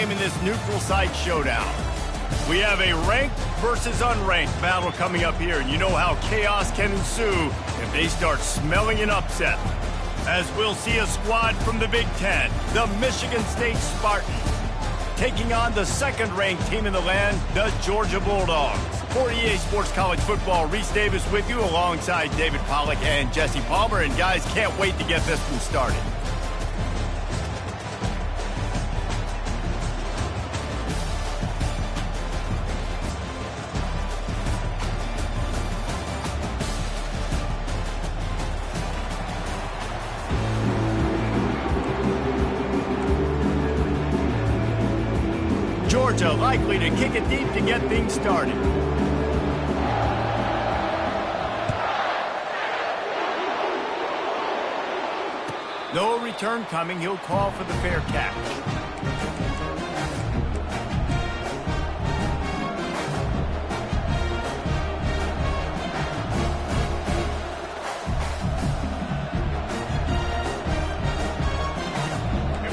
game in this neutral site showdown. We have a ranked versus unranked battle coming up here, and you know how chaos can ensue if they start smelling an upset. As we'll see a squad from the Big Ten, the Michigan State Spartans, taking on the second-ranked team in the land, the Georgia Bulldogs. For EA Sports College Football, Reese Davis with you alongside David Pollack and Jesse Palmer. And guys, can't wait to get this one started. Georgia likely to kick it deep to get things started. No return coming. He'll call for the fair catch.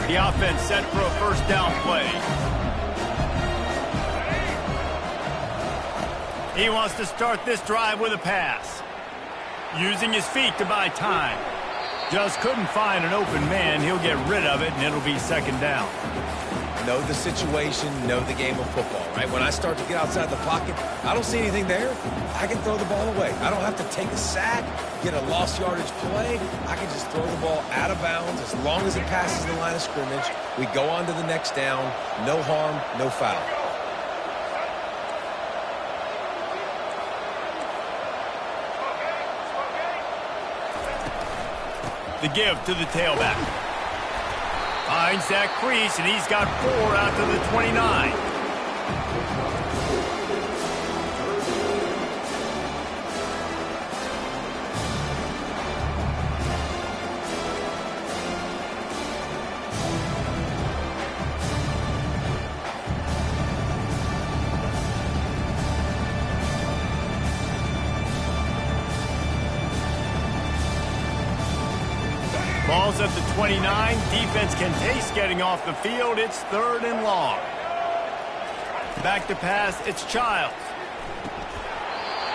The offense set for a first down play. He wants to start this drive with a pass. Using his feet to buy time. Just couldn't find an open man. He'll get rid of it, and it'll be second down. Know the situation, know the game of football, right? When I start to get outside the pocket, I don't see anything there. I can throw the ball away. I don't have to take a sack, get a lost yardage play. I can just throw the ball out of bounds as long as it passes the line of scrimmage. We go on to the next down. No harm, no foul. The give to the tailback. Finds that crease, and he's got 4 out to the 29. Ball's at the 29. Defense can taste getting off the field. It's 3rd and long. Back to pass. It's Childs.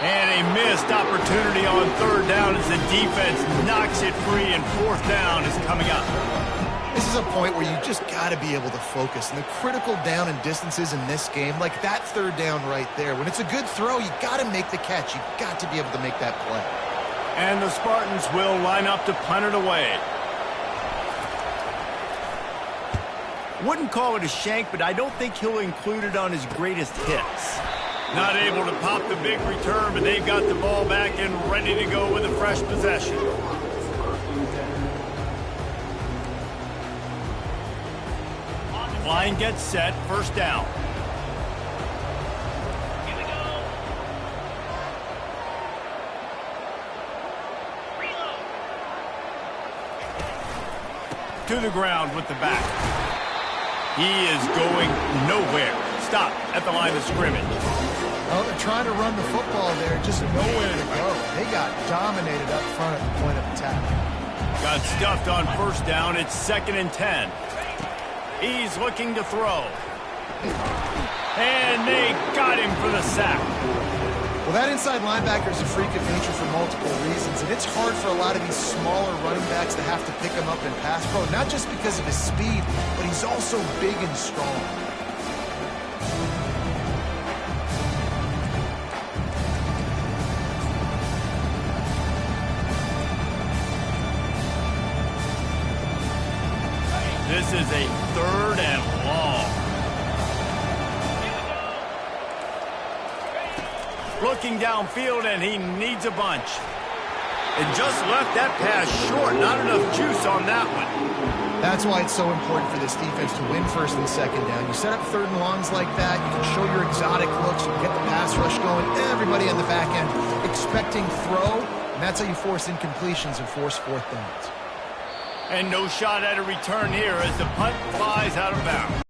And a missed opportunity on 3rd down as the defense knocks it free, and 4th down is coming up. This is a point where you just got to be able to focus. And the critical down and distances in this game, like that 3rd down right there, when it's a good throw, you got to make the catch. You got to be able to make that play. And the Spartans will line up to punt it away. Wouldn't call it a shank, but I don't think he'll include it on his greatest hits. Not able to pop the big return, but they've got the ball back and ready to go with a fresh possession. Line gets set, first down. Here we go. Reload. To the ground with the back. He is going nowhere. Stop at the line of scrimmage. Oh, they're trying to run the football there, just nowhere to go. They got dominated up front at the point of attack. Got stuffed on first down. It's 2nd and 10. He's looking to throw. And they got him for the sack. Well, that inside linebacker is a freak of nature for multiple reasons, and it's hard for a lot of these smaller running backs to have to pick him up in pass pro, not just because of his speed, but he's also big and strong. This is a 3rd and long. Looking downfield, and he needs a bunch. And just left that pass short. Not enough juice on that one. That's why it's so important for this defense to win 1st and 2nd down. You set up 3rd and longs like that, you can show your exotic looks, you can get the pass rush going, everybody on the back end expecting throw, and that's how you force incompletions and force 4th downs. And no shot at a return here as the punt flies out of bounds.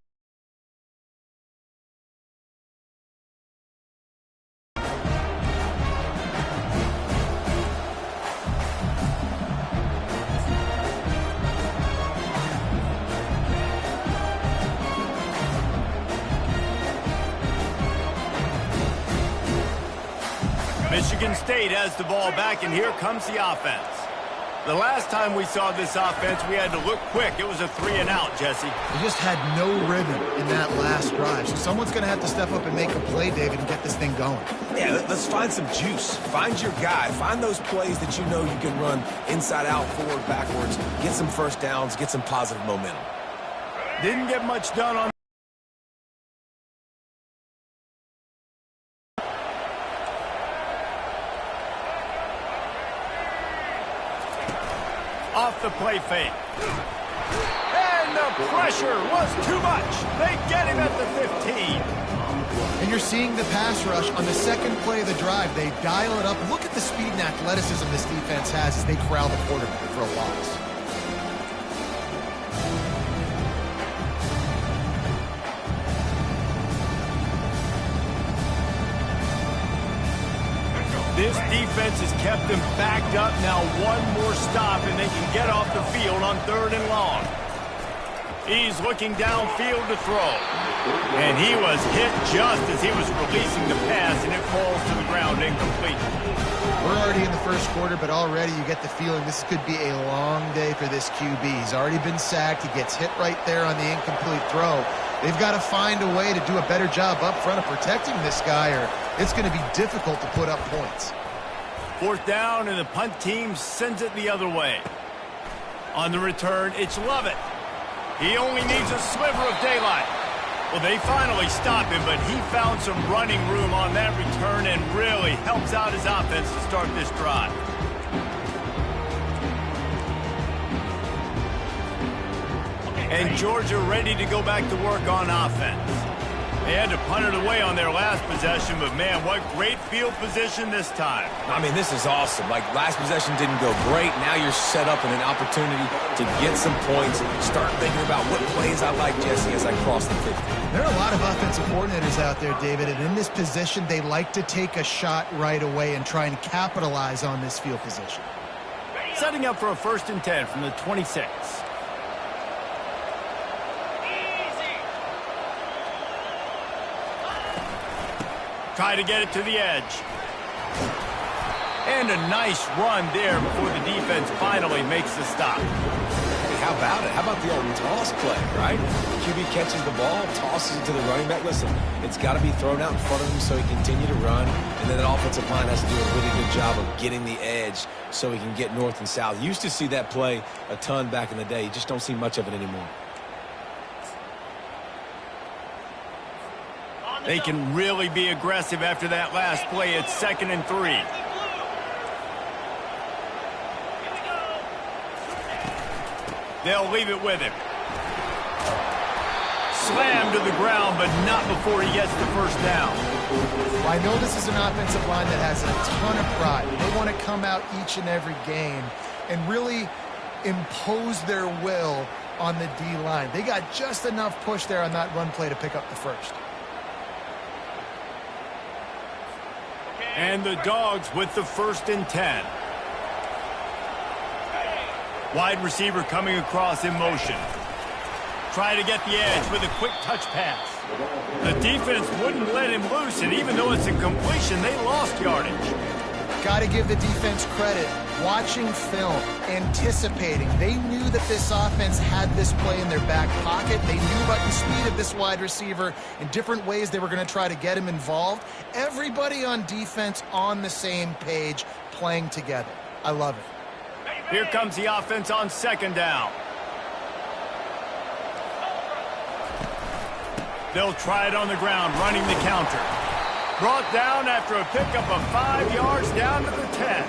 Michigan State has the ball back, and here comes the offense. The last time we saw this offense, we had to look quick. It was a 3-and-out, Jesse. They just had no rhythm in that last drive. So someone's going to have to step up and make a play, David, and get this thing going. Yeah, let's find some juice. Find your guy. Find those plays that you know you can run inside out, forward, backwards. Get some first downs. Get some positive momentum. Didn't get much done on off the play fake. And the pressure was too much. They get him at the 15. And you're seeing the pass rush on the second play of the drive. They dial it up. Look at the speed and athleticism this defense has as they corral the quarterback for a loss. This defense has kept them backed up. Now one more stop, and they can get off the field on 3rd and long. He's looking downfield to throw. And he was hit just as he was releasing the pass, and it falls to the ground incomplete. We're already in the first quarter, but already you get the feeling this could be a long day for this QB. He's already been sacked. He gets hit right there on the incomplete throw. They've got to find a way to do a better job up front of protecting this guy, or it's going to be difficult to put up points. 4th down, and the punt team sends it the other way. On the return, it's Lovett. He only needs a sliver of daylight. Well, they finally stop him, but he found some running room on that return and really helps out his offense to start this drive. And Georgia ready to go back to work on offense. They had to punt it away on their last possession, but man, what great field position this time. I mean, this is awesome. Like, last possession didn't go great. Now you're set up in an opportunity to get some points. Start thinking about what plays I like, Jesse, as I cross the 50. There are a lot of offensive coordinators out there, David, and in this position, they like to take a shot right away and try and capitalize on this field position. Setting up for a 1st and 10 from the 26. Try to get it to the edge. And a nice run there before the defense finally makes the stop. Hey, how about it? How about the old toss play, right? QB catches the ball, tosses it to the running back. Listen, it's got to be thrown out in front of him so he can continue to run. And then the offensive line has to do a really good job of getting the edge so he can get north and south. You used to see that play a ton back in the day. You just don't see much of it anymore. They can really be aggressive after that last play. It's 2nd and 3. They'll leave it with him. Slammed to the ground, but not before he gets the 1st down. Well, I know this is an offensive line that has a ton of pride. They want to come out each and every game and really impose their will on the D-line. They got just enough push there on that run play to pick up the 1st. And the Dogs with the 1st and 10. Wide receiver coming across in motion. Try to get the edge with a quick touch pass. The defense wouldn't let him loose, and even though it's a completion, they lost yardage. Got to give the defense credit. Watching film, anticipating. They knew that this offense had this play in their back pocket. They knew about the speed of this wide receiver in different ways they were going to try to get him involved. Everybody on defense on the same page, playing together. I love it. Here comes the offense on 2nd down. They'll try it on the ground, running the counter. Brought down after a pickup of 5 yards down to the 10.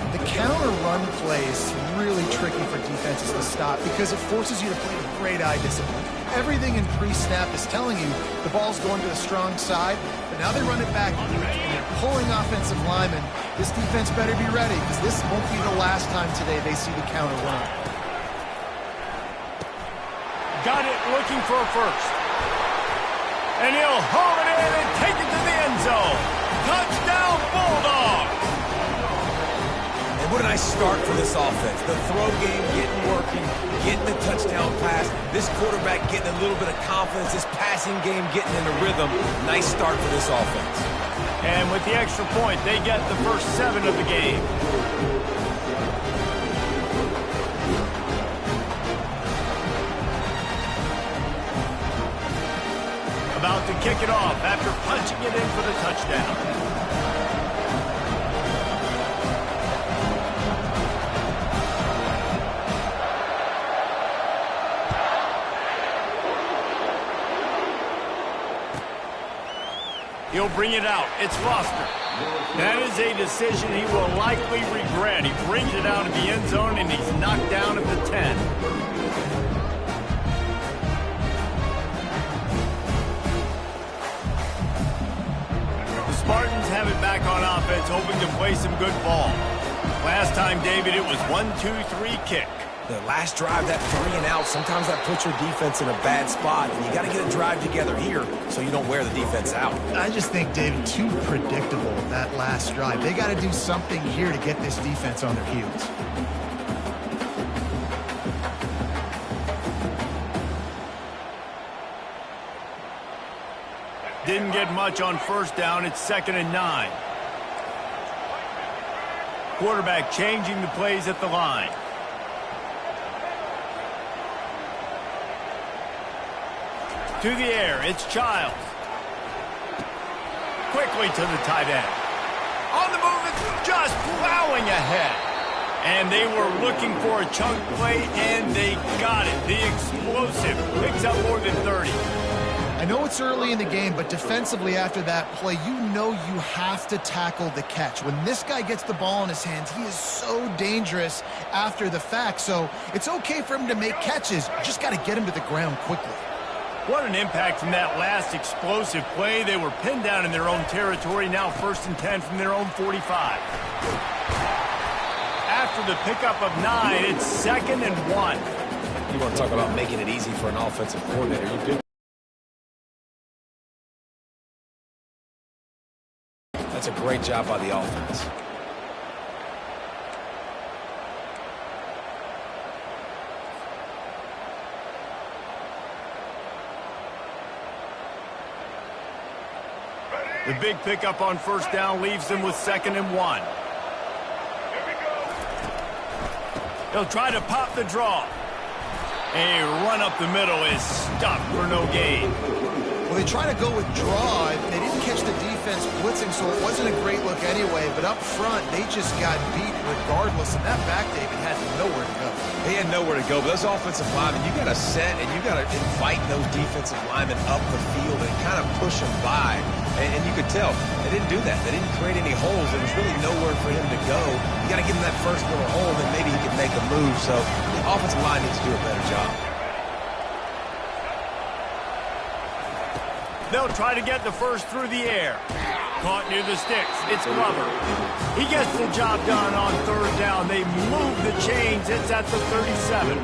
The counter run play is really tricky for defenses to stop because it forces you to play with great eye discipline. Everything in pre-snap is telling you the ball's going to the strong side, but now they run it back and they're pulling offensive linemen. This defense better be ready because this won't be the last time today they see the counter run. Got it, looking for a 1st. And he'll haul it in and take it to the end zone. Touchdown, Bulldogs! And what a nice start for this offense. The throw game getting working, getting the touchdown pass. This quarterback getting a little bit of confidence. This passing game getting in a rhythm. Nice start for this offense. And with the extra point, they get the first 7 of the game. About to kick it off after punching it in for the touchdown. He'll bring it out. It's Foster. That is a decision he will likely regret. He brings it out of the end zone, and he's knocked down at the 10. The Spartans have it back on offense, hoping to play some good ball. Last time, David, it was 1-2-3 kick. The last drive, that 3 and out, sometimes that puts your defense in a bad spot, and you got to get a drive together here so you don't wear the defense out. I just think, David, too predictable, that last drive. They got to do something here to get this defense on their heels. Didn't get much on first down. It's 2nd and 9. Quarterback changing the plays at the line. To the air, it's Childs. Quickly to the tight end. On the move, it's just plowing ahead. And they were looking for a chunk play, and they got it. The explosive picks up more than 30. I know it's early in the game, but defensively after that play, you know you have to tackle the catch. When this guy gets the ball in his hands, he is so dangerous after the fact. So it's okay for him to make catches. You just got to get him to the ground quickly. What an impact from that last explosive play. They were pinned down in their own territory, now 1st and 10 from their own 45. After the pickup of 9, it's 2nd and 1. You want to talk about making it easy for an offensive coordinator. You do. That's a great job by the offense. The big pickup on first down leaves them with 2nd and 1. They'll try to pop the draw. A run up the middle is stuck for no gain. Well, they try to go with draw. They didn't catch the defense blitzing, so it wasn't a great look anyway. But up front, they just got beat regardless. And that back, David, had nowhere to go. He had nowhere to go. But those offensive linemen, you got to set and you got to invite those defensive linemen up the field and kind of push them by. And you could tell they didn't do that. They didn't create any holes. There was really nowhere for him to go. You got to give him that first little hole, and maybe he can make a move. So the offensive line needs to do a better job. They'll try to get the first through the air. Caught near the sticks. It's Glover. He gets the job done on 3rd down. They move the chains. It's at the 37.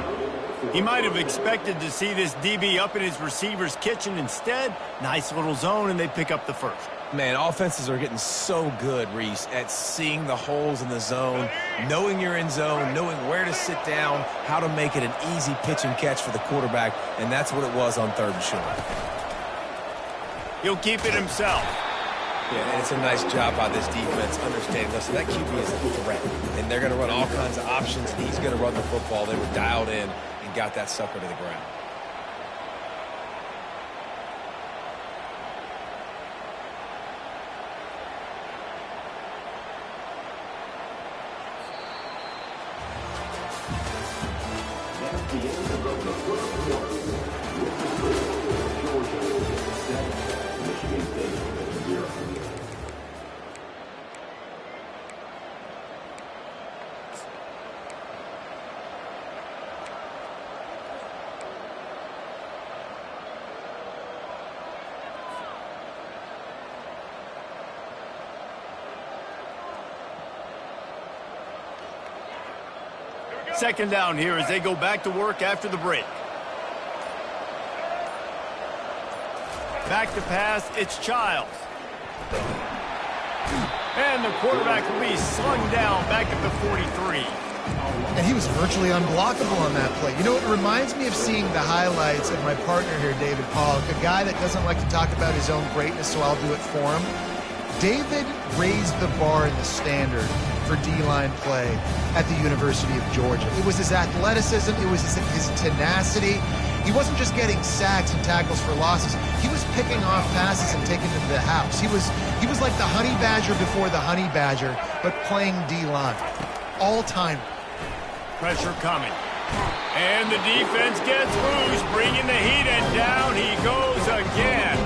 He might have expected to see this DB up in his receiver's kitchen. Instead, nice little zone, and they pick up the first. Man, offenses are getting so good, Reese, at seeing the holes in the zone, knowing you're in zone, knowing where to sit down, how to make it an easy pitch and catch for the quarterback, and that's what it was on 3rd and short. He'll keep it himself. Yeah, and it's a nice job by this defense understanding, listen, that QB is a threat, and they're going to run all kinds of options, and he's going to run the football. They were dialed in and got that sucker to the ground. Second down here as they go back to work after the break. Back to pass, it's Childs. And the quarterback will be slung down back at the 43. And he was virtually unblockable on that play. You know, it reminds me of seeing the highlights of my partner here, David Pollock, a guy that doesn't like to talk about his own greatness, so I'll do it for him. David raised the bar in the standard for D-line play at the University of Georgia. It was his athleticism, it was his tenacity. He wasn't just getting sacks and tackles for losses. He was picking off passes and taking them to the house. He was like the honey badger before the honey badger, but playing D-line. All-time. Pressure coming. And the defense gets loose, bringing the heat, and down he goes again.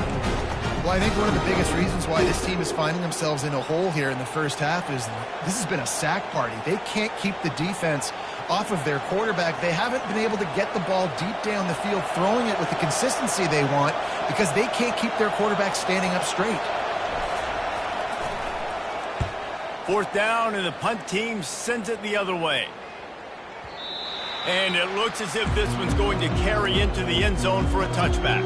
Well, I think one of the biggest reasons why this team is finding themselves in a hole here in the first half is this has been a sack party. They can't keep the defense off of their quarterback. They haven't been able to get the ball deep down the field, throwing it with the consistency they want because they can't keep their quarterback standing up straight. Fourth down, and the punt team sends it the other way. And it looks as if this one's going to carry into the end zone for a touchback.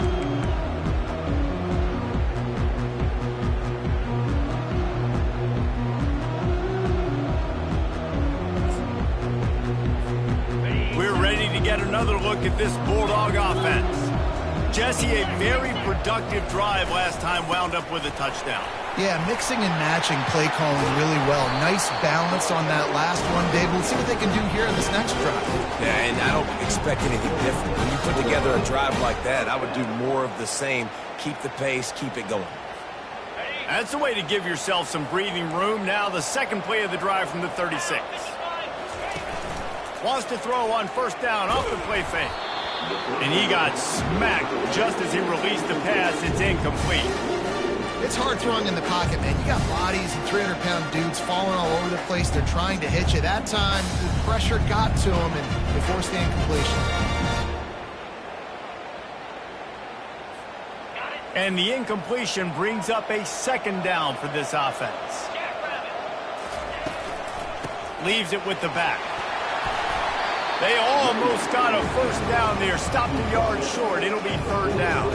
We're ready to get another look at this Bulldog offense. Jesse, a very productive drive last time wound up with a touchdown. Yeah, mixing and matching play calling really well. Nice balance on that last one, Dave. We'll see what they can do here in this next drive. Yeah, and I don't expect anything different. When you put together a drive like that, I would do more of the same. Keep the pace, keep it going. That's the way to give yourself some breathing room. Now the second play of the drive from the 36. Wants to throw on first down off the play fake. And he got smacked just as he released the pass. It's incomplete. It's hard throwing in the pocket, man. You got bodies and 300-pound dudes falling all over the place. They're trying to hit you. That time, the pressure got to him, and they forced the incompletion. And the incompletion brings up a second down for this offense. Leaves it with the back. They almost got a first down there. Stopped a yard short. It'll be third down.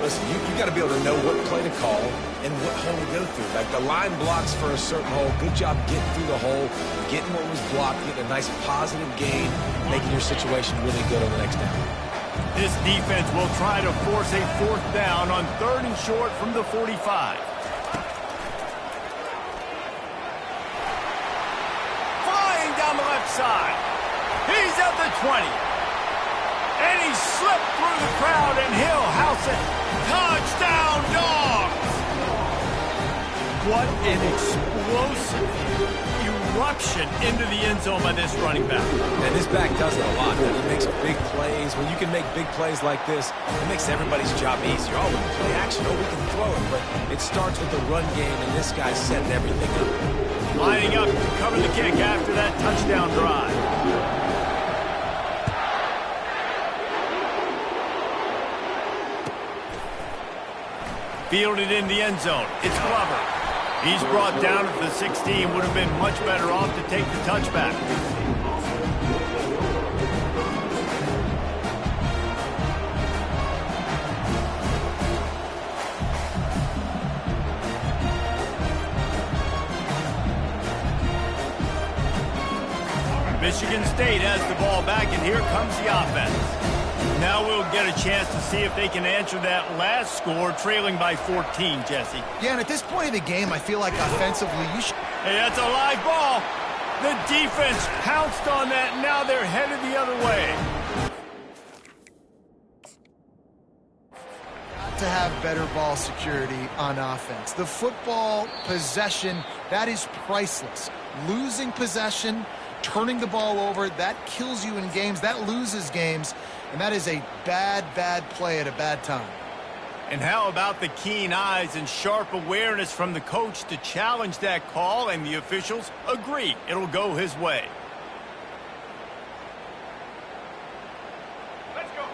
Listen, you got to be able to know what play to call and what hole to go through. Like the line blocks for a certain hole. Good job getting through the hole, getting what was blocked, getting a nice positive gain, making your situation really good on the next down. This defense will try to force a fourth down on third and short from the 45. Flying down the left side. He's at the 20. And he slipped through the crowd, and he'll house it. Touchdown, Dogs! What an explosive eruption into the end zone by this running back. And this back does it a lot. He makes big plays. When you can make big plays like this, it makes everybody's job easier. Oh, we can play action. Oh, we can throw it. But it starts with the run game, and this guy's setting everything up. Lining up to cover the kick after that touchdown drive. Fielded in the end zone. It's Glover. He's brought down at the 16. Would have been much better off to take the touchback. Michigan State has the ball back, and here comes the offense. Now we'll get a chance to see if they can answer that last score, trailing by 14, Jesse. Yeah, and at this point of the game, I feel like offensively you should... Hey, that's a live ball. The defense pounced on that, and now they're headed the other way. Got to have better ball security on offense. The football possession, that is priceless. Losing possession, turning the ball over, that kills you in games, that loses games. And that is a bad, bad play at a bad time. And how about the keen eyes and sharp awareness from the coach to challenge that call, and the officials agree it'll go his way.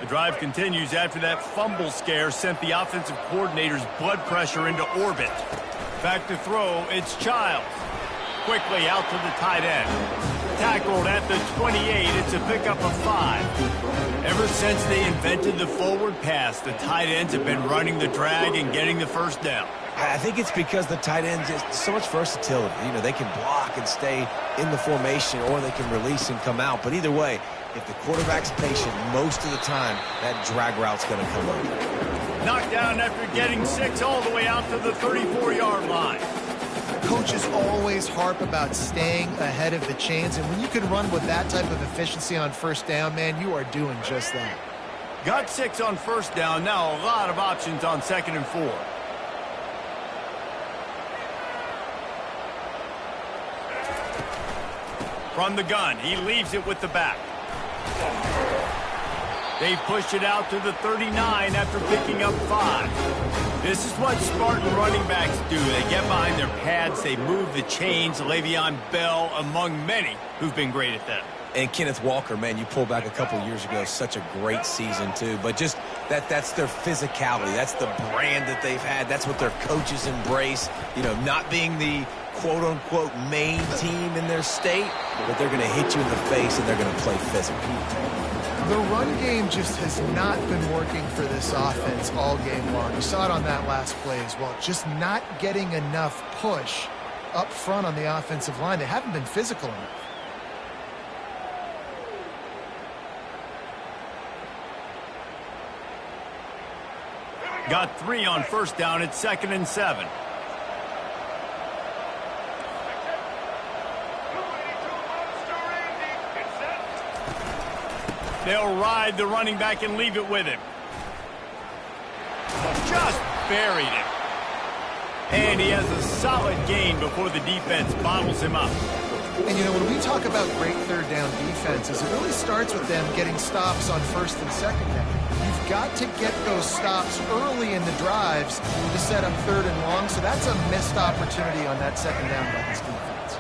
The drive continues after that fumble scare sent the offensive coordinator's blood pressure into orbit. Back to throw, it's Childs. Quickly out to the tight end. Tackled at the 28. It's a pickup of 5. Ever since they invented the forward pass, the tight ends have been running the drag and getting the first down. I think it's because the tight ends have so much versatility. You know, they can block and stay in the formation, or they can release and come out. But either way, if the quarterback's patient most of the time, that drag route's going to come over. Knocked down after getting 6 all the way out to the 34-yard line. Coaches always harp about staying ahead of the chains, and when you can run with that type of efficiency on first down, man, you are doing just that. Got 6 on first down. Now a lot of options on 2nd and 4. From the gun, he leaves it with the back. They push it out to the 39 after picking up 5. This is what Spartan running backs do. They get behind their pads, they move the chains. Le'Veon Bell among many who've been great at that. And Kenneth Walker, man, you pull back a couple years ago, such a great season too. But just that's their physicality. That's the brand that they've had. That's what their coaches embrace. You know, not being the quote-unquote main team in their state, but they're going to hit you in the face and they're going to play physical. The run game just has not been working for this offense all game long. You saw it on that last play as well. Just not getting enough push up front on the offensive line. They haven't been physical enough. Got 3 on first down. It's 2nd and 7. They'll ride the running back and leave it with him. Just buried him. And he has a solid gain before the defense bottles him up. And, you know, when we talk about great third down defenses, it really starts with them getting stops on first and second down. You've got to get those stops early in the drives to set up 3rd and long, so that's a missed opportunity on that 2nd down by this defense.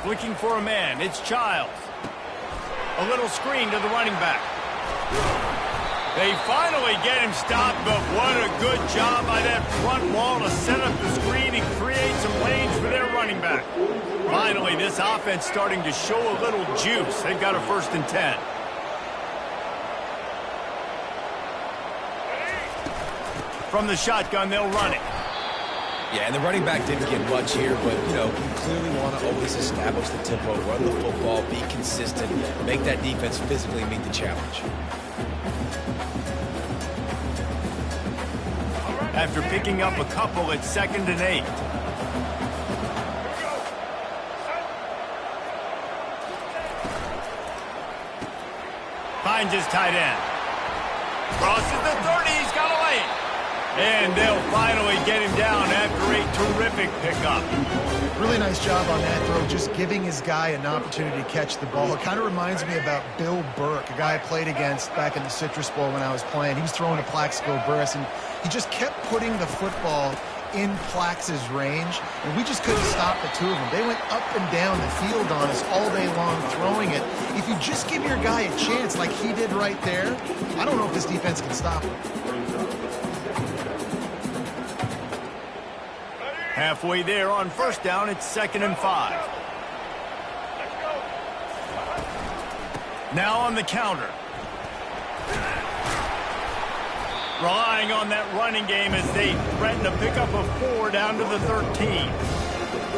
Looking for a man. It's Childs. A little screen to the running back. They finally get him stopped, but what a good job by that front wall to set up the screen and create some lanes for their running back. Finally, this offense starting to show a little juice. They've got a 1st and 10. From the shotgun, they'll run it. Yeah, and the running back didn't get much here, but, you know, you clearly want to always establish the tempo, run the football, be consistent, make that defense physically meet the challenge. After picking up a couple, it's 2nd and 8. Finds his tight end. Crosses the 30, he's got a lane. And they'll finally get him down after a terrific pickup. Really nice job on that throw, just giving his guy an opportunity to catch the ball. It kind of reminds me about Bill Burke, a guy I played against back in the Citrus Bowl when I was playing. He was throwing to Plaxico Burress, and he just kept putting the football in Plax's range, and we just couldn't stop the two of them. They went up and down the field on us all day long throwing it. If you just give your guy a chance like he did right there, I don't know if this defense can stop him. Halfway there on first down, it's 2nd and 5. Now on the counter. Relying on that running game as they threaten to pick up a 4 down to the 13.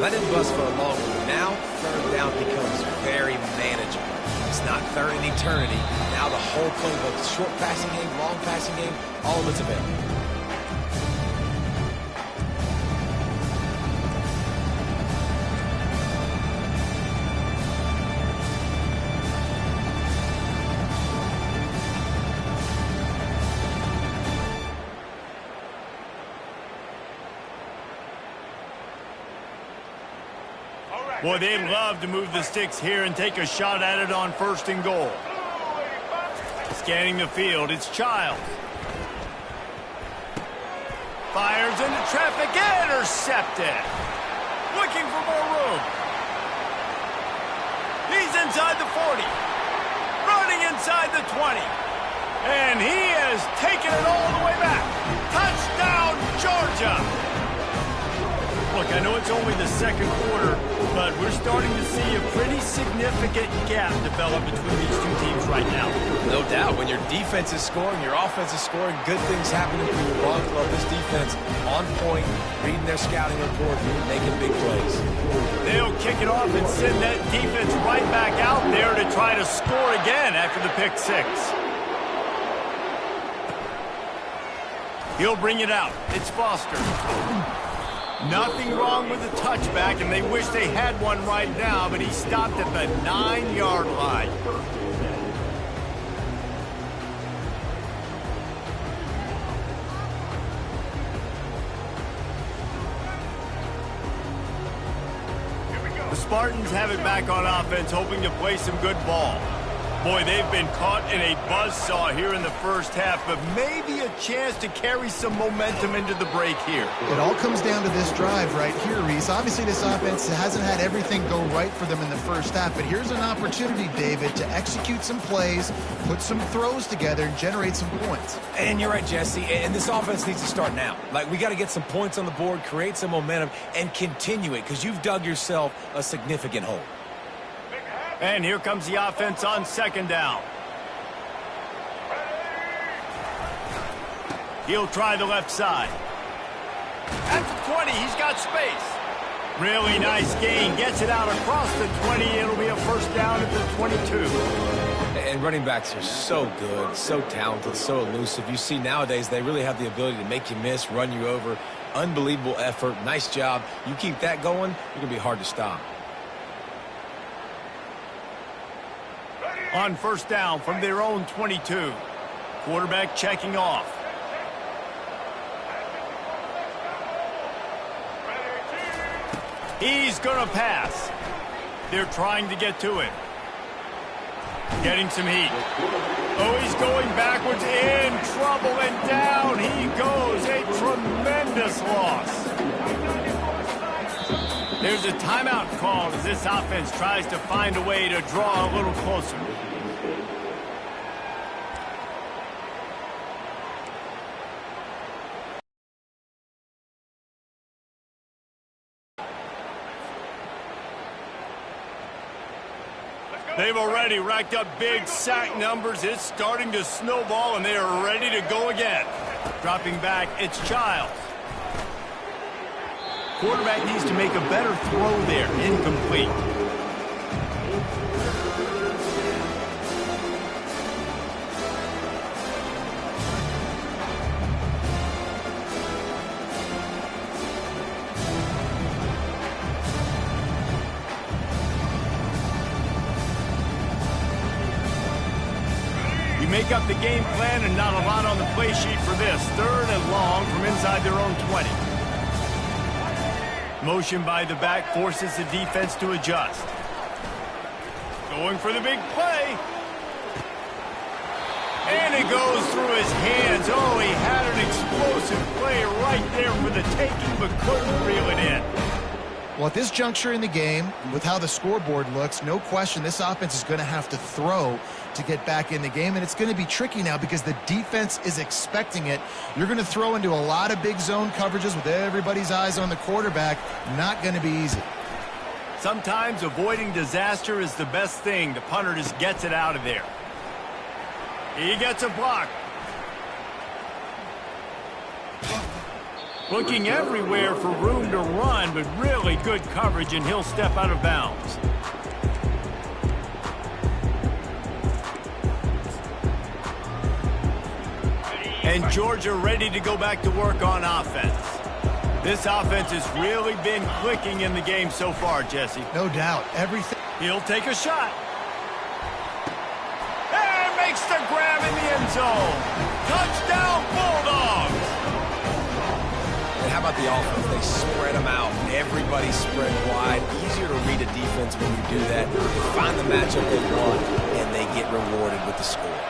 Let him bust for a long one. Now, 3rd down becomes very manageable. It's not 3rd and eternity. Now the whole playbook, short passing game, long passing game, all of it's available. Boy, they'd love to move the sticks here and take a shot at it on 1st and goal. Scanning the field, it's Childs. Fires into traffic, intercepted. Looking for more room. He's inside the 40. Running inside the 20. And he has taken it all the way back. Touchdown, Georgia. Look, I know it's only the 2nd quarter, but we're starting to see a pretty significant gap develop between these two teams right now. No doubt. When your defense is scoring, your offense is scoring, good things happening for your ball club. This defense on point, reading their scouting report, making big plays. They'll kick it off and send that defense right back out there to try to score again after the pick 6. He'll bring it out. It's Foster. Nothing wrong with the touchback, and they wish they had one right now, but he stopped at the 9-yard line. The Spartans have it back on offense, hoping to play some good ball. Boy, they've been caught in a buzzsaw here in the first half, but maybe a chance to carry some momentum into the break here. It all comes down to this drive right here, Reese. Obviously, this offense hasn't had everything go right for them in the first half, but here's an opportunity, David, to execute some plays, put some throws together, and generate some points. And you're right, Jesse, and this offense needs to start now. Like, we got to get some points on the board, create some momentum, and continue it, because you've dug yourself a significant hole. And here comes the offense on second down. He'll try the left side. At the 20, he's got space. Really nice gain. Gets it out across the 20. It'll be a first down at the 22. And running backs are so good, so talented, so elusive. You see nowadays they really have the ability to make you miss, run you over. Unbelievable effort. Nice job. You keep that going, you're going to be hard to stop. On first down from their own 22. Quarterback checking off. He's going to pass. They're trying to get to him. Getting some heat. Oh, he's going backwards, in trouble, and down he goes. A tremendous loss. There's a timeout called as this offense tries to find a way to draw a little closer. They've already racked up big sack numbers. It's starting to snowball, and they are ready to go again. Dropping back, it's Childs. Quarterback needs to make a better throw there. Incomplete. You make up the game plan and not a lot on the play sheet for this. 3rd and long from inside their own 20. Motion by the back forces the defense to adjust. Going for the big play. And it goes through his hands. Oh, he had an explosive play right there for the taking, but couldn't reel it in. Well, at this juncture in the game, with how the scoreboard looks, no question this offense is going to have to throw to get back in the game, and it's going to be tricky now because the defense is expecting it. You're going to throw into a lot of big zone coverages with everybody's eyes on the quarterback. Not going to be easy. Sometimes avoiding disaster is the best thing. The punter just gets it out of there. He gets a block. Looking everywhere for room to run, but really good coverage, and he'll step out of bounds. And Georgia ready to go back to work on offense. This offense has really been clicking in the game so far, Jesse. No doubt. Everything. He'll take a shot. And makes the grab in the end zone. Touchdown, Bulldogs! And how about the offense? They spread them out. Everybody spread wide. Easier to read a defense when you do that. They find the matchup they want, and they get rewarded with the score.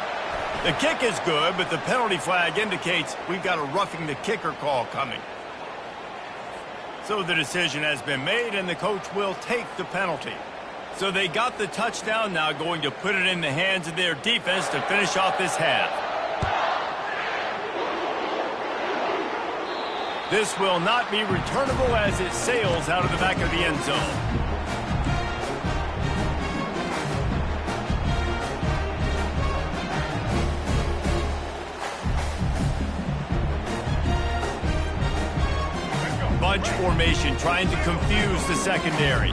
The kick is good, but the penalty flag indicates we've got a roughing the kicker call coming. So the decision has been made, and the coach will take the penalty. So they got the touchdown, now going to put it in the hands of their defense to finish off this half. This will not be returnable as it sails out of the back of the end zone. Bunch formation trying to confuse the secondary.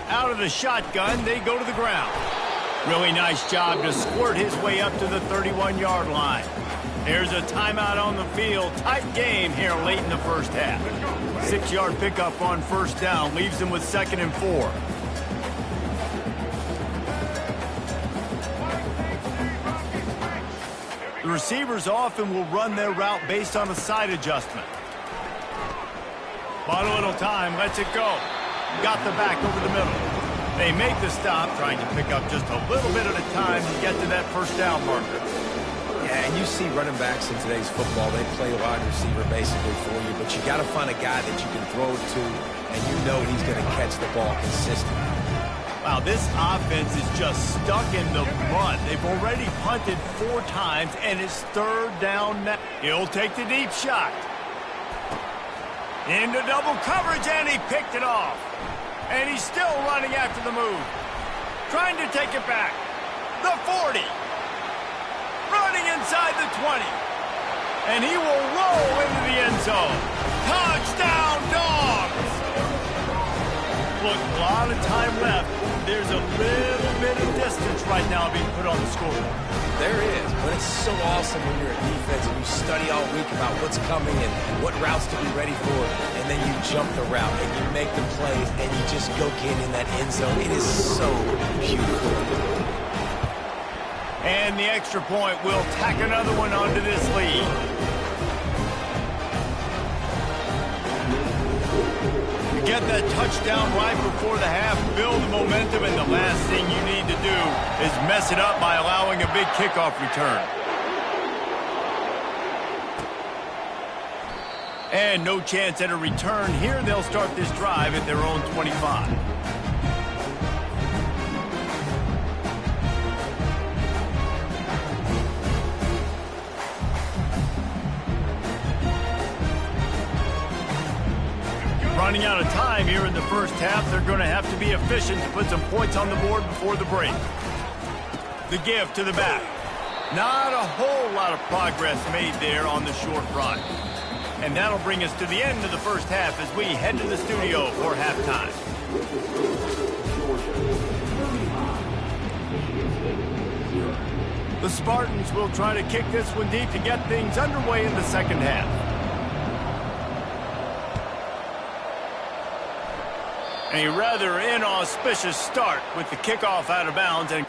Out of the shotgun, they go to the ground. Really nice job to squirt his way up to the 31-yard line. There's a timeout on the field. Tight game here late in the first half. 6-yard pickup on first down leaves them with 2nd and 4. The receivers often will run their route based on a side adjustment. Bought a little time, lets it go. Got the back over the middle. They make the stop, trying to pick up just a little bit at a time to get to that first down marker. Yeah, and you see running backs in today's football, they play wide receiver basically for you, but you got to find a guy that you can throw it to, and you know he's going to catch the ball consistently. Wow, this offense is just stuck in the mud. They've already punted 4 times, and it's 3rd down now. He'll take the deep shot. Into double coverage, and he picked it off. And he's still running after the move. Trying to take it back. The 40. Running inside the 20. And he will roll into the end zone. Touchdown, Dogs! Look, a lot of time left. There's a little bit of distance right now being put on the scoreboard. There is, but it's so awesome when you're a defense and you study all week about what's coming and what routes to be ready for, and then you jump the route and you make the plays and you just go get in that end zone. It is so beautiful. And the extra point will tack another one onto this lead. You get that touchdown right before the half, build the momentum, and the last thing you need to do is mess it up by allowing a big kickoff return. And no chance at a return here. They'll start this drive at their own 25. Running out of time here in the first half. They're going to have to be efficient to put some points on the board before the break. The give to the back. Not a whole lot of progress made there on the short run. And that'll bring us to the end of the first half as we head to the studio for halftime. The Spartans will try to kick this one deep to get things underway in the second half. A rather inauspicious start with the kickoff out of bounds. And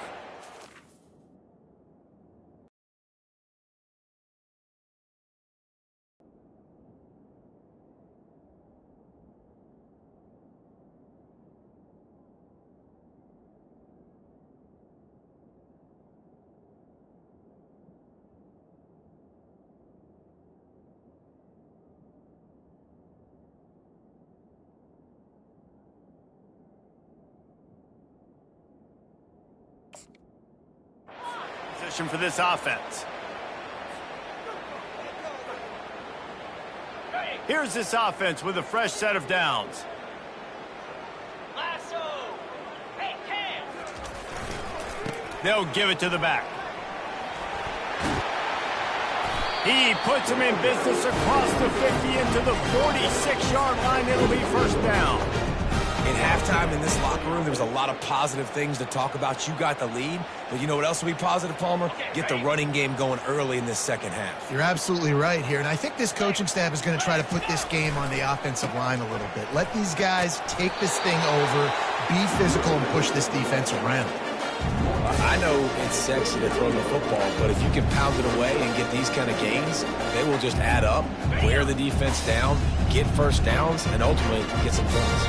for this offense. Here's this offense with a fresh set of downs. They'll give it to the back. He puts him in business across the 50 into the 46-yard line. It'll be first down. In halftime in this locker room, there was a lot of positive things to talk about. You got the lead, but you know what else will be positive, Palmer? Get the running game going early in this second half. You're absolutely right here, and I think this coaching staff is going to try to put this game on the offensive line a little bit. Let these guys take this thing over, be physical, and push this defense around. I know it's sexy to throw the football, but if you can pound it away and get these kind of gains, they will just add up, wear the defense down, get first downs, and ultimately get some points.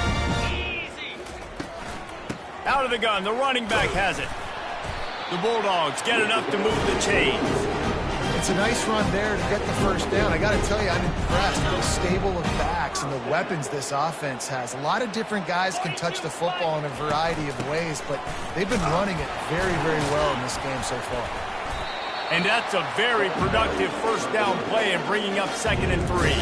Out of the gun, the running back has it. The Bulldogs get enough to move the chains. It's a nice run there to get the first down. I got to tell you, I'm impressed with the stable of backs and the weapons this offense has. A lot of different guys can touch the football in a variety of ways, but they've been running it very, very well in this game so far. And that's a very productive first down play and bringing up 2nd and 3.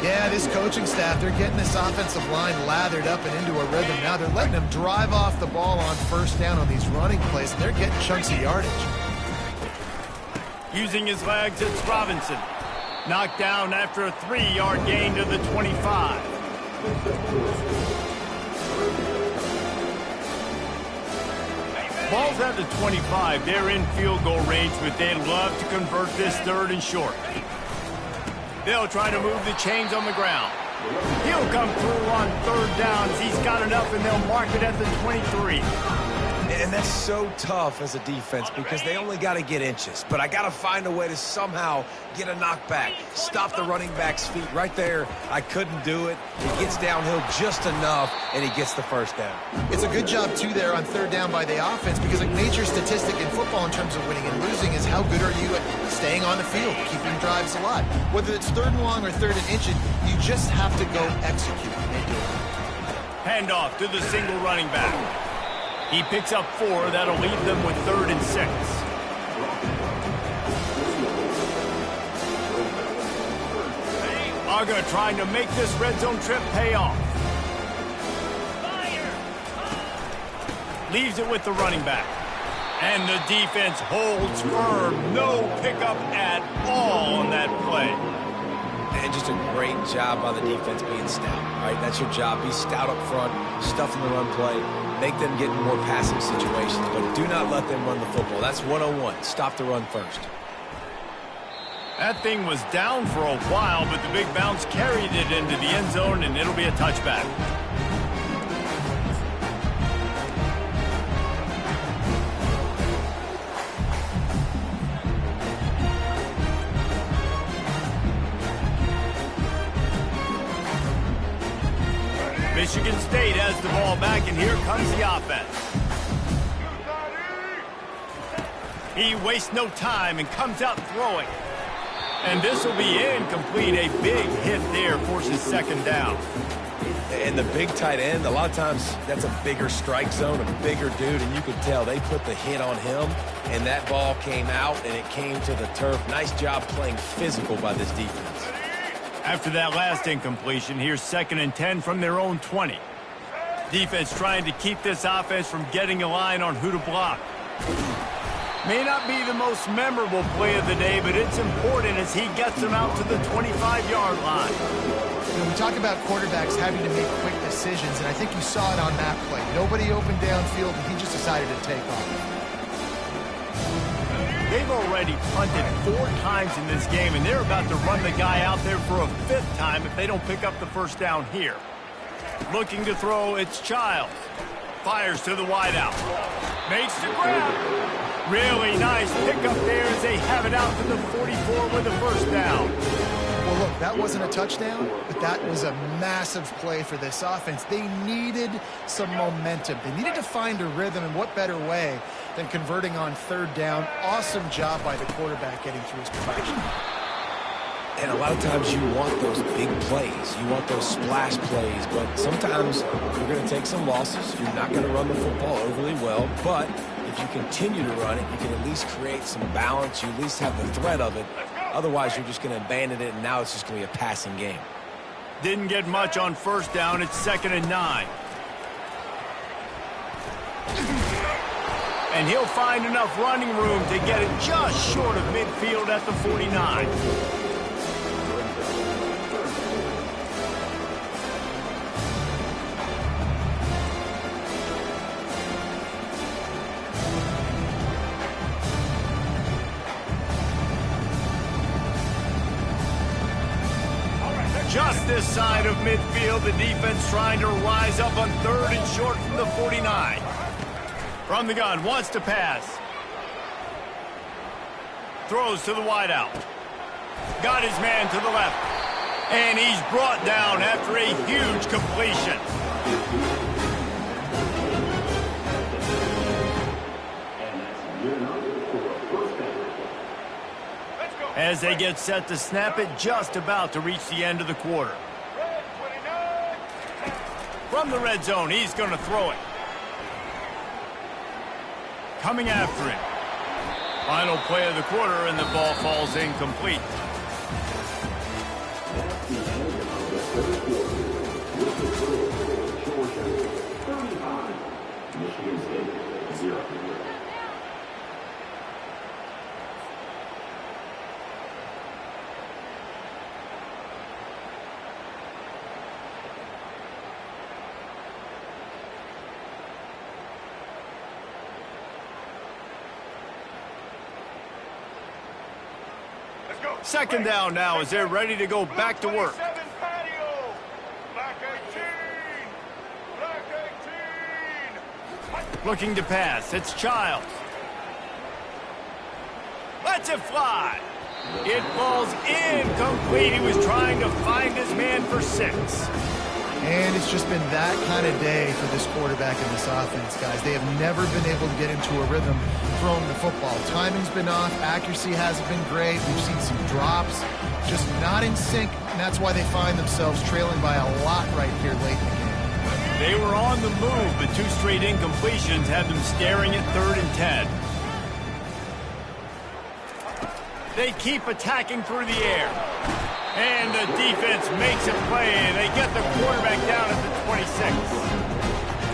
Yeah, this coaching staff, they're getting this offensive line lathered up and into a rhythm. Now they're letting them drive off the ball on first down on these running plays, and they're getting chunks of yardage. Using his legs, it's Robinson. Knocked down after a 3-yard gain to the 25. Ball's at the 25. They're in field goal range, but they'd love to convert this 3rd and short. They'll try to move the chains on the ground. He'll come through on 3rd downs. He's got enough, and they'll mark it at the 23. And that's so tough as a defense because they only got to get inches. But I got to find a way to somehow get a knockback, stop the running back's feet. Right there, I couldn't do it. He gets downhill just enough, and he gets the 1st down. It's a good job, too, there on 3rd down by the offense because a major statistic in football in terms of winning and losing is how good are you at staying on the field, keeping drives alive. Whether it's 3rd and long or 3rd and inches, you just have to go execute. And they do it. Handoff to the single running back. He picks up 4. That'll leave them with 3rd and 6. Aga trying to make this red zone trip pay off. Leaves it with the running back. And the defense holds firm. No pickup at all on that play. And just a great job by the defense being stout. All right, that's your job. Be stout up front, stuff in the run play, make them get in more passing situations, but do not let them run the football. That's 101. Stop the run first. That thing was down for a while, but the big bounce carried it into the end zone, and it'll be a touchback. Michigan State has the ball back, and here comes the offense. He wastes no time and comes out throwing. And this will be incomplete. A big hit there forces 2nd down. And the big tight end, a lot of times that's a bigger strike zone, a bigger dude, and you could tell they put the hit on him, and that ball came out, and it came to the turf. Nice job playing physical by this defense. After that last incompletion, here's 2nd and 10 from their own 20. Defense trying to keep this offense from getting a line on who to block. May not be the most memorable play of the day, but it's important as he gets them out to the 25-yard line. You know, we talk about quarterbacks having to make quick decisions, and I think you saw it on that play. Nobody opened downfield, and he just decided to take off. They've already punted 4 times in this game, and they're about to run the guy out there for a 5th time if they don't pick up the 1st down here. Looking to throw, it's Childs. Fires to the wideout. Makes the grab. Really nice pickup there as they have it out to the 44 with the 1st down. Well, look, that wasn't a touchdown, but that was a massive play for this offense. They needed some momentum. They needed to find a rhythm, and what better way than converting on 3rd down. Awesome job by the quarterback getting through his progression. And a lot of times you want those big plays. You want those splash plays, but sometimes you're going to take some losses. You're not going to run the football overly well, but if you continue to run it, you can at least create some balance. You at least have the threat of it. Otherwise, you're just going to abandon it, and now it's just going to be a passing game. Didn't get much on 1st down. It's 2nd and 9. And he'll find enough running room to get it just short of midfield at the 49. Just this side of midfield, the defense trying to rise up on 3rd and short from the 49. From the gun, wants to pass. Throws to the wideout. Got his man to the left. And he's brought down after a huge completion. As they get set to snap it, just about to reach the end of the quarter. From the red zone, he's going to throw it. Coming after him. Final play of the quarter, and the ball falls incomplete. Michigan State, 0. Second down now as they're ready to go back to work. Looking to pass. It's Childs. Lets it fly. It falls incomplete. He was trying to find his man for 6. And it's just been that kind of day for this quarterback and this offense, guys. They have never been able to get into a rhythm throwing the football. Timing's been off. Accuracy hasn't been great. We've seen some drops. Just not in sync, and that's why they find themselves trailing by a lot right here late in the game. They were on the move, but 2 straight incompletions had them staring at 3rd and 10. They keep attacking through the air. And the defense makes a play, and they get the quarterback down at the 26.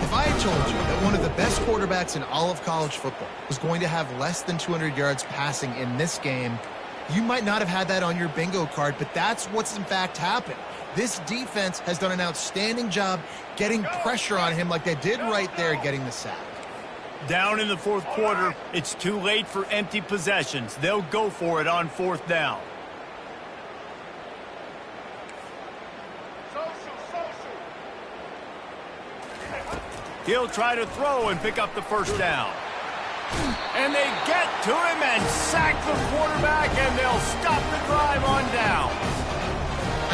If I had told you that one of the best quarterbacks in all of college football was going to have less than 200 yards passing in this game, you might not have had that on your bingo card, but that's what's in fact happened. This defense has done an outstanding job getting pressure on him like they did right there, getting the sack. Down in the 4th quarter, it's too late for empty possessions. They'll go for it on 4th down. He'll try to throw and pick up the 1st down. And they get to him and sack the quarterback, and they'll stop the drive on down.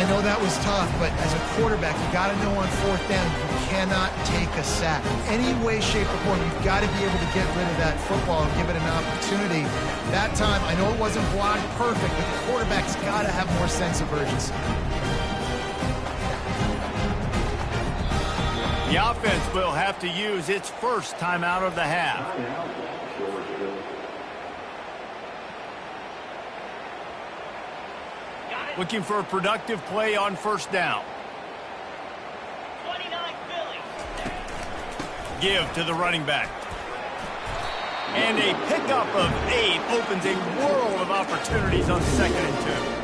I know that was tough, but as a quarterback, you got to know on 4th down, you cannot take a sack. Any way, shape, or form, you've got to be able to get rid of that football and give it an opportunity. That time, I know it wasn't blocked perfect, but the quarterback's got to have more sense of urgency. The offense will have to use its first timeout of the half. Looking for a productive play on 1st down. 29 Philly. Give to the running back. And a pickup of 8 opens a world of opportunities on 2nd and 2.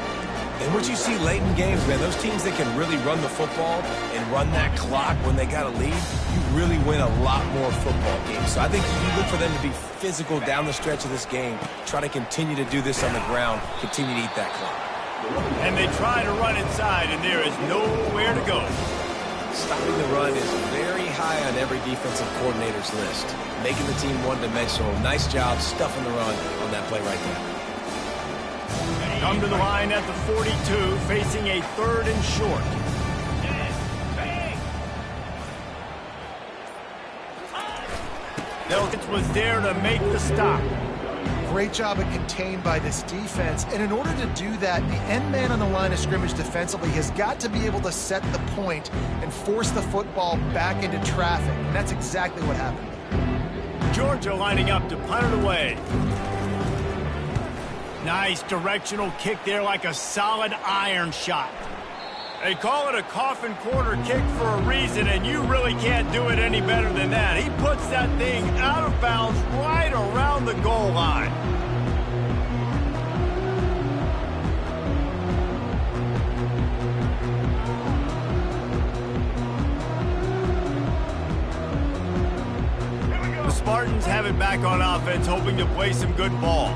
And what you see late in games, man, those teams that can really run the football and run that clock when they got a lead, you really win a lot more football games. So I think you look for them to be physical down the stretch of this game, try to continue to do this on the ground, continue to eat that clock. And they try to run inside, and there is nowhere to go. Stopping the run is very high on every defensive coordinator's list. Making the team one-dimensional. Nice job stuffing the run on that play right there. Come to the line at the 42, facing a 3rd and short. Delkins was there to make the stop. Great job of contained by this defense, and in order to do that, the end man on the line of scrimmage defensively has got to be able to set the point and force the football back into traffic, and that's exactly what happened. Georgia lining up to punt it away. Nice directional kick there, like a solid iron shot. They call it a coffin corner kick for a reason, and you really can't do it any better than that. He puts that thing out of bounds right around the goal line. The Spartans have it back on offense, hoping to play some good ball.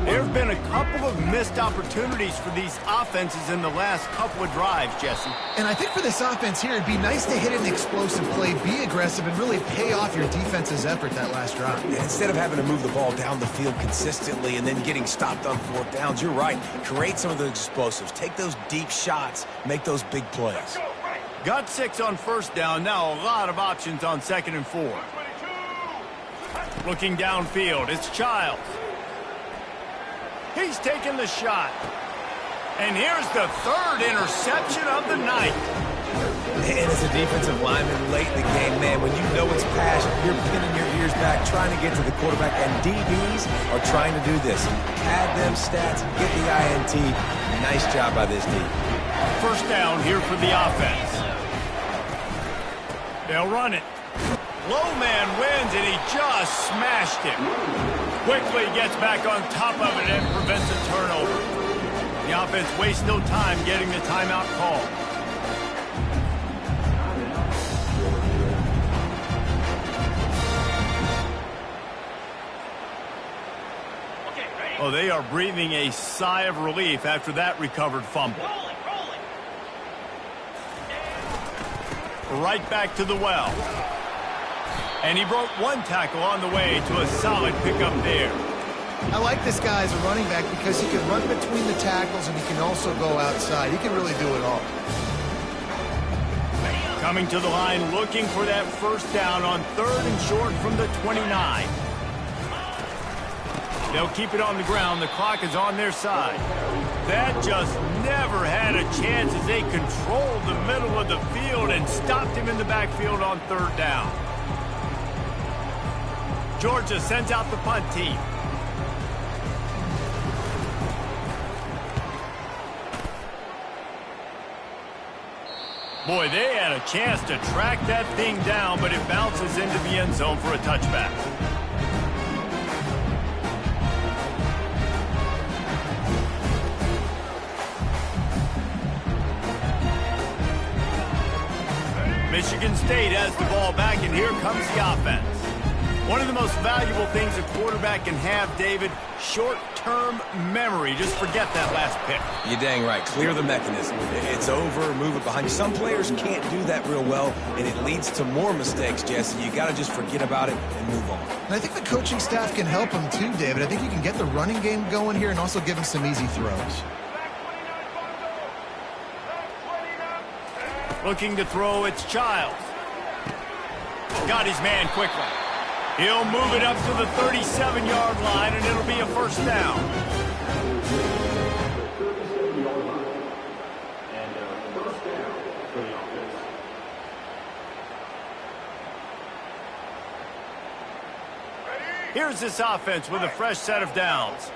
There have been a couple of missed opportunities for these offenses in the last couple of drives, Jesse. And I think for this offense here, it'd be nice to hit an explosive play, be aggressive, and really pay off your defense's effort that last drive. Yeah, instead of having to move the ball down the field consistently and then getting stopped on 4th downs, you're right. Create some of those explosives. Take those deep shots. Make those big plays. Got 6 on 1st down. Now a lot of options on 2nd and 4. Looking downfield, it's Childs. He's taking the shot. And here's the 3rd interception of the night. And as a defensive lineman late in the game, man, when you know it's passion, you're pinning your ears back, trying to get to the quarterback, and DBs are trying to do this. Add them stats, get the INT. Nice job by this D. 1st down here for the offense. They'll run it. Low man wins, and he just smashed him. Quickly gets back on top of it and prevents a turnover. The offense wastes no time getting the timeout call. Oh, they are breathing a sigh of relief after that recovered fumble. Right back to the well. And he broke one tackle on the way to a solid pickup there. I like this guy as a running back because he can run between the tackles and he can also go outside. He can really do it all. Coming to the line, looking for that first down on 3rd and short from the 29. They'll keep it on the ground. The clock is on their side. That just never had a chance as they controlled the middle of the field and stopped him in the backfield on 3rd down. Georgia sends out the punt team. Boy, they had a chance to track that thing down, but it bounces into the end zone for a touchback. Michigan State has the ball back, and here comes the offense. One of the most valuable things a quarterback can have, David, short-term memory. Just forget that last pick. You're dang right. Clear the mechanism. It's over, move it behind you. Some players can't do that real well, and it leads to more mistakes, Jesse. You got to just forget about it and move on. And I think the coaching staff can help him too, David. I think you can get the running game going here and also give him some easy throws. Looking to throw, it's Childs. Got his man quickly. He'll move it up to the 37-yard line, and it'll be a first down. Here's this offense with a fresh set of downs.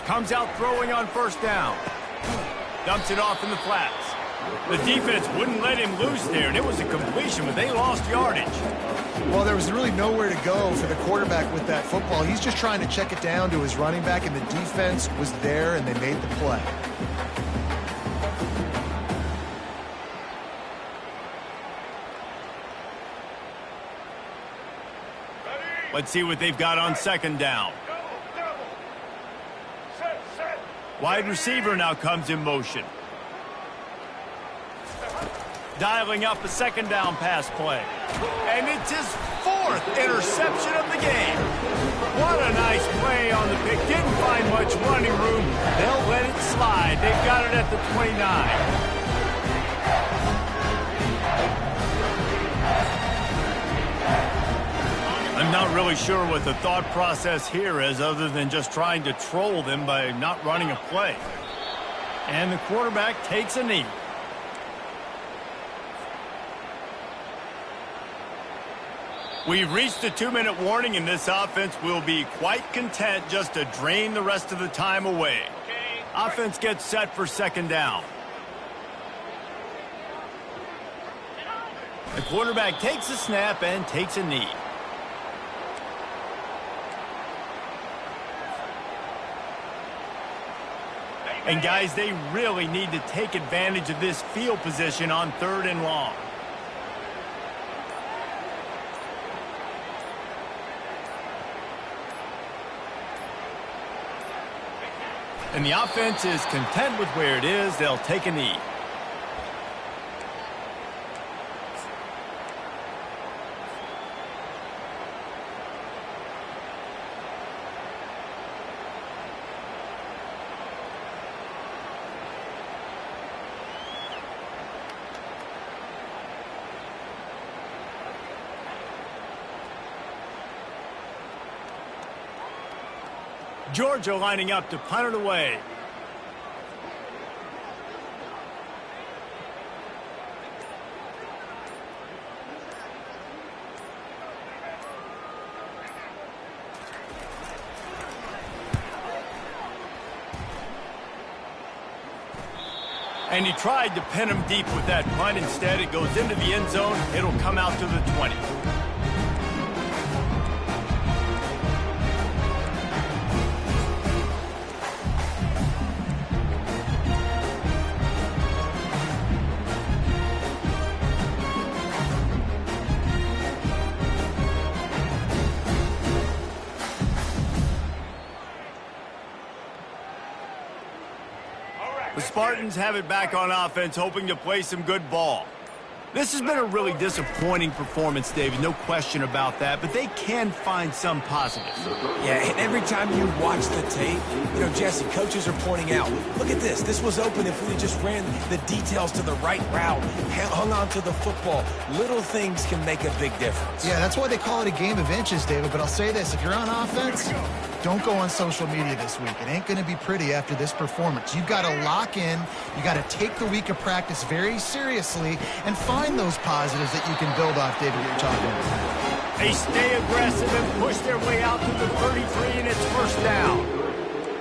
Comes out throwing on first down. Dumps it off in the flats. The defense wouldn't let him loose there, and it was a completion, but they lost yardage. Well, there was really nowhere to go for the quarterback with that football. He's just trying to check it down to his running back, and the defense was there, and they made the play. Let's see what they've got on 2nd down. Wide receiver now comes in motion. Dialing up a 2nd down pass play. And it's his 4th interception of the game. What a nice play on the pick. Didn't find much running room. They'll let it slide. They've got it at the 29. I'm not really sure what the thought process here is other than just trying to troll them by not running a play. And the quarterback takes a knee. We've reached the 2-minute warning, and this offense will be quite content just to drain the rest of the time away. Offense gets set for 2nd down. The quarterback takes a snap and takes a knee. And guys, they really need to take advantage of this field position on 3rd and long. And the offense is content with where it is. They'll take a knee. Georgia lining up to punt it away. And he tried to pin him deep with that punt. Instead, it goes into the end zone. It'll come out to the 20. The Spartans have it back on offense, hoping to play some good ball. This has been a really disappointing performance, David, no question about that, but they can find some positives. Yeah, and every time you watch the tape, Jesse, coaches are pointing out, look at this. This was open if we just ran the details to the right route, hung on to the football. Little things can make a big difference. Yeah, that's why they call it a game of inches, David, but I'll say this. If you're on offense, don't go on social media this week. It ain't going to be pretty after this performance. You've got to lock in. You got to take the week of practice very seriously and find those positives that you can build off, David, what you're talking about. They stay aggressive and push their way out to the 33, and it's first down.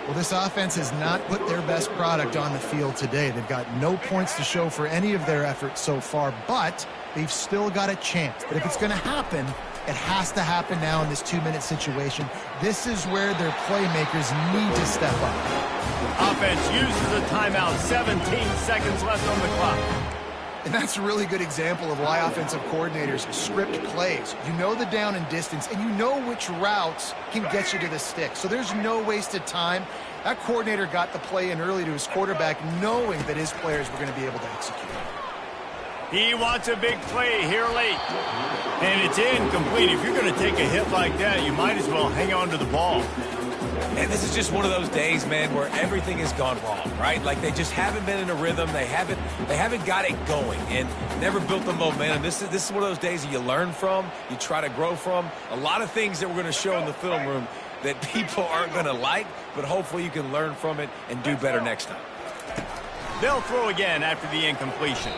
Well, this offense has not put their best product on the field today. They've got no points to show for any of their efforts so far, but they've still got a chance. But if it's going to happen, it has to happen now in this 2-minute situation. This is where their playmakers need to step up. Offense uses a timeout, 17 seconds left on the clock. And that's a really good example of why offensive coordinators script plays. You know the down and distance, and you know which routes can get you to the stick. So there's no wasted time. That coordinator got the play in early to his quarterback, knowing that his players were going to be able to execute. He wants a big play here late. And it's incomplete. If you're going to take a hit like that, you might as well hang on to the ball. And this is just one of those days, man, where everything has gone wrong, right? Like they just haven't been in a rhythm. They haven't got it going and never built the momentum. This is one of those days that you learn from, you try to grow from. A lot of things that we're going to show in the film room that people aren't going to like, but hopefully you can learn from it and do better next time. They'll throw again after the incompletion.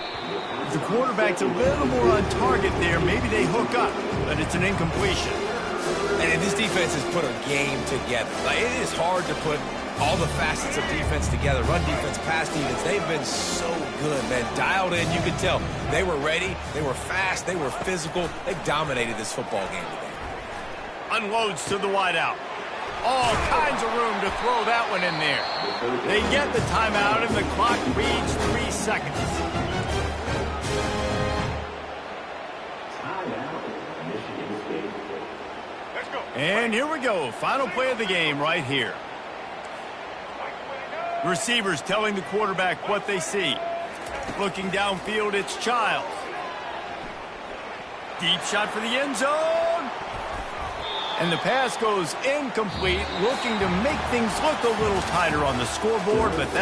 If the quarterback's a little more on target there, maybe they hook up, but it's an incompletion. And this defense has put a game together. Like, it is hard to put all the facets of defense together. Run defense, pass defense. They've been so good, man. Dialed in, you could tell. They were ready. They were fast. They were physical. They dominated this football game today. Unloads to the wideout. All kinds of room to throw that one in there. They get the timeout, and the clock reads 3 seconds. And here we go. Final play of the game right here. Receivers telling the quarterback what they see. Looking downfield, it's Childs. Deep shot for the end zone. And the pass goes incomplete, looking to make things look a little tighter on the scoreboard, but that's